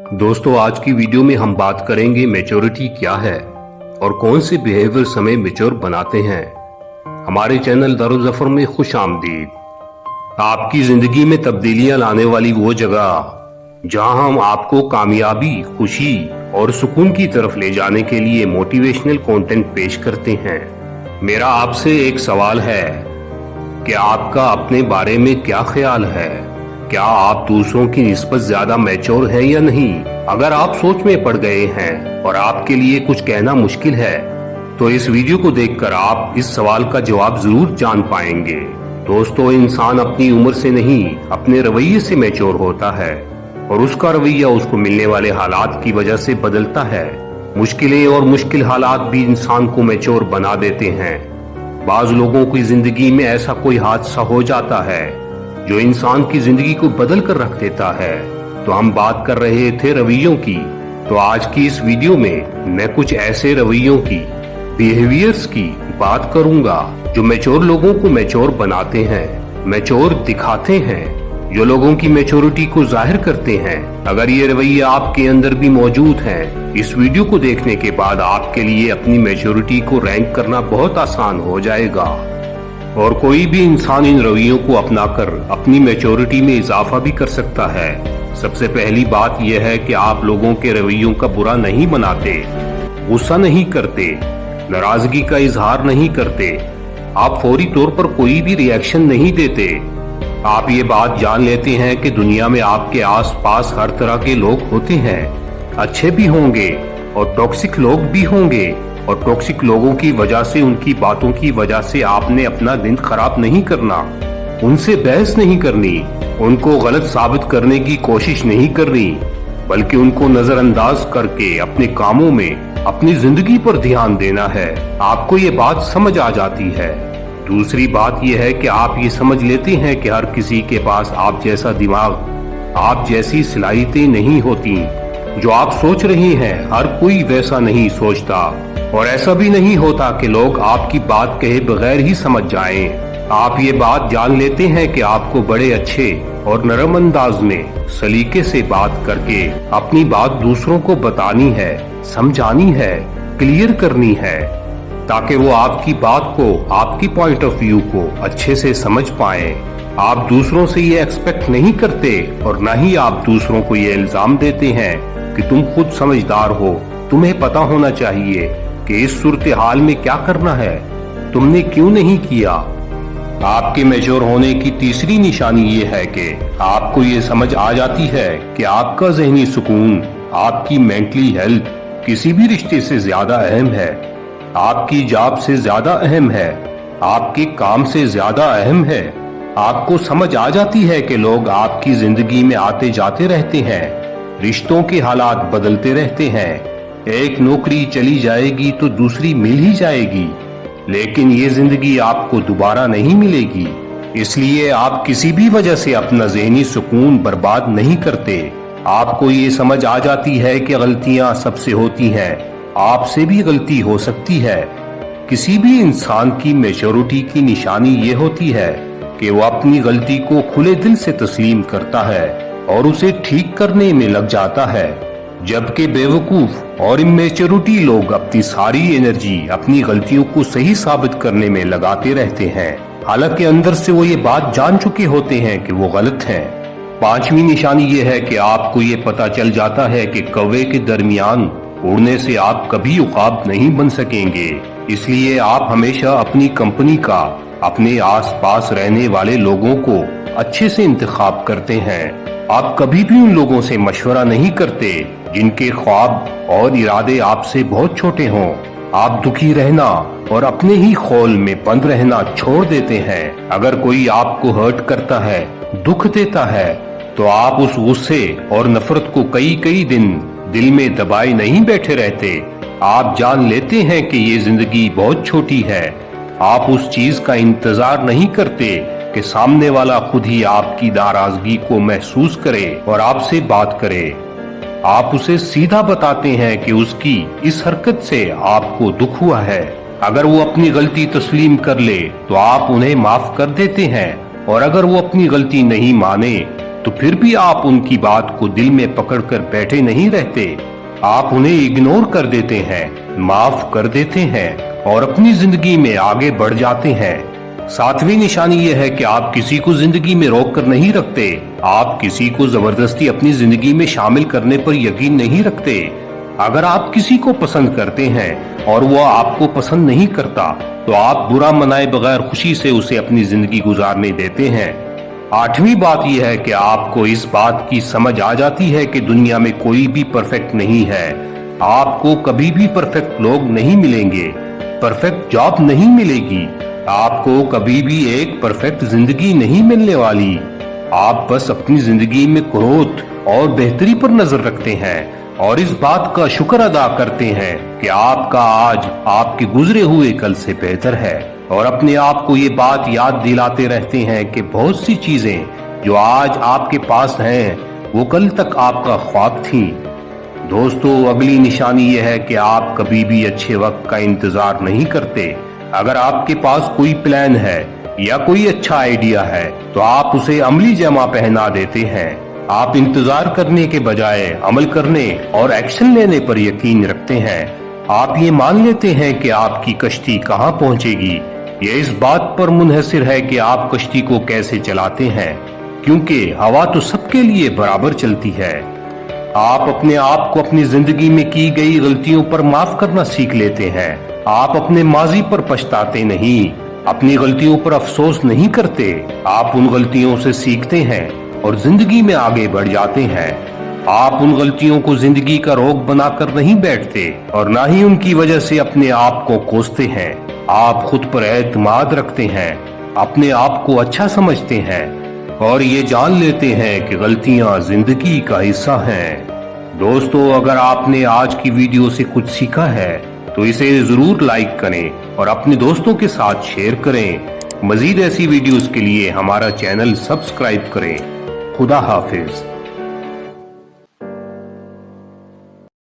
दोस्तों, आज की वीडियो में हम बात करेंगे मैच्योरिटी क्या है और कौन से बिहेवियर हमें मैच्योर बनाते हैं। हमारे चैनल दारुल ज़फर में खुश आमदीद। आपकी जिंदगी में तब्दीलियां लाने वाली वो जगह जहां हम आपको कामयाबी, खुशी और सुकून की तरफ ले जाने के लिए मोटिवेशनल कंटेंट पेश करते हैं। मेरा आपसे एक सवाल है कि आपका अपने बारे में क्या ख्याल है? क्या आप दूसरों की निस्बत ज्यादा मैच्योर हैं या नहीं? अगर आप सोच में पड़ गए हैं और आपके लिए कुछ कहना मुश्किल है तो इस वीडियो को देखकर आप इस सवाल का जवाब जरूर जान पाएंगे। दोस्तों, इंसान अपनी उम्र से नहीं अपने रवैये से मैच्योर होता है और उसका रवैया उसको मिलने वाले हालात की वजह से बदलता है। मुश्किलें और मुश्किल हालात भी इंसान को मैच्योर बना देते हैं। बाज लोगों की जिंदगी में ऐसा कोई हादसा हो जाता है जो इंसान की जिंदगी को बदल कर रख देता है। तो हम बात कर रहे थे रवैयों की। तो आज की इस वीडियो में मैं कुछ ऐसे रवैयों की, बिहेवियर्स की बात करूंगा जो मैच्योर लोगों को मैच्योर बनाते हैं, मैच्योर दिखाते हैं, जो लोगों की मैच्योरिटी को जाहिर करते हैं। अगर ये रवैये आपके अंदर भी मौजूद हैं, इस वीडियो को देखने के बाद आपके लिए अपनी मैच्योरिटी को रैंक करना बहुत आसान हो जाएगा और कोई भी इंसान इन रवैयों को अपनाकर अपनी मैच्योरिटी में इजाफा भी कर सकता है। सबसे पहली बात यह है कि आप लोगों के रवैयों का बुरा नहीं बनाते, गुस्सा नहीं करते, नाराजगी का इजहार नहीं करते, आप फौरी तौर पर कोई भी रिएक्शन नहीं देते। आप ये बात जान लेते हैं कि दुनिया में आपके आस पास हर तरह के लोग होते हैं, अच्छे भी होंगे और टॉक्सिक लोग भी होंगे, और टॉक्सिक लोगों की वजह से, उनकी बातों की वजह से आपने अपना दिन खराब नहीं करना, उनसे बहस नहीं करनी, उनको गलत साबित करने की कोशिश नहीं करनी, बल्कि उनको नजरअंदाज करके अपने कामों में, अपनी जिंदगी पर ध्यान देना है। आपको ये बात समझ आ जाती है। दूसरी बात यह है कि आप ये समझ लेते हैं कि हर किसी के पास आप जैसा दिमाग, आप जैसी सलाहियतें नहीं होती। जो आप सोच रहे हैं हर कोई वैसा नहीं सोचता, और ऐसा भी नहीं होता कि लोग आपकी बात कहे बगैर ही समझ जाएं। आप ये बात जान लेते हैं कि आपको बड़े अच्छे और नरम अंदाज में सलीके से बात करके अपनी बात दूसरों को बतानी है, समझानी है, क्लियर करनी है, ताकि वो आपकी बात को, आपकी पॉइंट ऑफ व्यू को अच्छे से समझ पाएं। आप दूसरों से ये एक्सपेक्ट नहीं करते और न ही आप दूसरों को ये इल्जाम देते हैं कि तुम खुद समझदार हो, तुम्हें पता होना चाहिए कि इस सूरत हाल में क्या करना है, तुमने क्यों नहीं किया। आपके मैच्योर होने की तीसरी निशानी ये है कि आपको ये समझ आ जाती है कि आपका ज़हनी सुकून, आपकी मेंटली हेल्थ किसी भी रिश्ते से ज्यादा अहम है, आपकी जॉब से ज्यादा अहम है, आपके काम से ज्यादा अहम है। आपको समझ आ जाती है कि लोग आपकी जिंदगी में आते जाते रहते हैं, रिश्तों के हालात बदलते रहते हैं, एक नौकरी चली जाएगी तो दूसरी मिल ही जाएगी, लेकिन ये जिंदगी आपको दोबारा नहीं मिलेगी। इसलिए आप किसी भी वजह से अपना ज़हनी सुकून बर्बाद नहीं करते। आपको ये समझ आ जाती है कि गलतियां सबसे होती हैं, आपसे भी गलती हो सकती है। किसी भी इंसान की मैच्योरिटी की निशानी ये होती है कि वो अपनी गलती को खुले दिल से तस्लीम करता है और उसे ठीक करने में लग जाता है, जबकि बेवकूफ और इमेच्योरिटी लोग अपनी सारी एनर्जी अपनी गलतियों को सही साबित करने में लगाते रहते हैं, हालांकि अंदर से वो ये बात जान चुके होते हैं कि वो गलत हैं। पांचवी निशानी ये है कि आपको ये पता चल जाता है कि कौवे के दरमियान उड़ने से आप कभी उकाब नहीं बन सकेंगे। इसलिए आप हमेशा अपनी कंपनी का, अपने आसपास रहने वाले लोगों को अच्छे से इंतखाब करते हैं। आप कभी भी उन लोगों से मशवरा नहीं करते जिनके ख्वाब और इरादे आपसे बहुत छोटे हों। आप दुखी रहना और अपने ही खौल में बंद रहना छोड़ देते हैं। अगर कोई आपको हर्ट करता है, दुख देता है, तो आप उस गुस्से और नफरत को कई कई दिन दिल में दबाए नहीं बैठे रहते। आप जान लेते हैं कि ये जिंदगी बहुत छोटी है। आप उस चीज का इंतजार नहीं करते कि सामने वाला खुद ही आपकी नाराजगी को महसूस करे और आपसे बात करे। आप उसे सीधा बताते हैं कि उसकी इस हरकत से आपको दुख हुआ है। अगर वो अपनी गलती तस्लीम कर ले तो आप उन्हें माफ कर देते हैं, और अगर वो अपनी गलती नहीं माने तो फिर भी आप उनकी बात को दिल में पकड़कर बैठे नहीं रहते। आप उन्हें इग्नोर कर देते हैं, माफ कर देते हैं और अपनी जिंदगी में आगे बढ़ जाते हैं। सातवीं निशानी यह है कि आप किसी को जिंदगी में रोक कर नहीं रखते। आप किसी को जबरदस्ती अपनी जिंदगी में शामिल करने पर यकीन नहीं रखते। अगर आप किसी को पसंद करते हैं और वो आपको पसंद नहीं करता, तो आप बुरा मनाए बगैर खुशी से उसे अपनी जिंदगी गुजारने देते हैं। आठवीं बात यह है कि आपको इस बात की समझ आ जाती है कि दुनिया में कोई भी परफेक्ट नहीं है। आपको कभी भी परफेक्ट लोग नहीं मिलेंगे, परफेक्ट जॉब नहीं मिलेगी, आपको कभी भी एक परफेक्ट जिंदगी नहीं मिलने वाली। आप बस अपनी जिंदगी में ग्रोथ और बेहतरी पर नजर रखते हैं और इस बात का शुक्र अदा करते हैं कि आपका आज आपके गुजरे हुए कल से बेहतर है, और अपने आप को ये बात याद दिलाते रहते हैं कि बहुत सी चीजें जो आज आपके पास हैं वो कल तक आपका ख्वाब थी। दोस्तों, अगली निशानी यह है कि आप कभी भी अच्छे वक्त का इंतजार नहीं करते। अगर आपके पास कोई प्लान है या कोई अच्छा आइडिया है तो आप उसे अमली जमा पहना देते हैं। आप इंतजार करने के बजाय अमल करने और एक्शन लेने पर यकीन रखते हैं। आप ये मान लेते हैं कि आपकी कश्ती कहाँ पहुँचेगी। ये इस बात पर मुनहसिर है कि आप कश्ती को कैसे चलाते हैं, क्योंकि हवा तो सबके लिए बराबर चलती है। आप अपने आप को अपनी जिंदगी में की गई गलतियों पर माफ करना सीख लेते हैं। आप अपने माजी पर पछताते नहीं, अपनी गलतियों पर अफसोस नहीं करते। आप उन गलतियों से सीखते हैं और जिंदगी में आगे बढ़ जाते हैं। आप उन गलतियों को जिंदगी का रोग बनाकर नहीं बैठते और ना ही उनकी वजह से अपने आप को कोसते हैं। आप खुद पर एतमाद रखते हैं, अपने आप को अच्छा समझते हैं और ये जान लेते हैं कि गलतियां जिंदगी का हिस्सा हैं। दोस्तों, अगर आपने आज की वीडियो से कुछ सीखा है तो इसे जरूर लाइक करें और अपने दोस्तों के साथ शेयर करें। मजीद ऐसी वीडियोस के लिए हमारा चैनल सब्सक्राइब करें। खुदा हाफिज।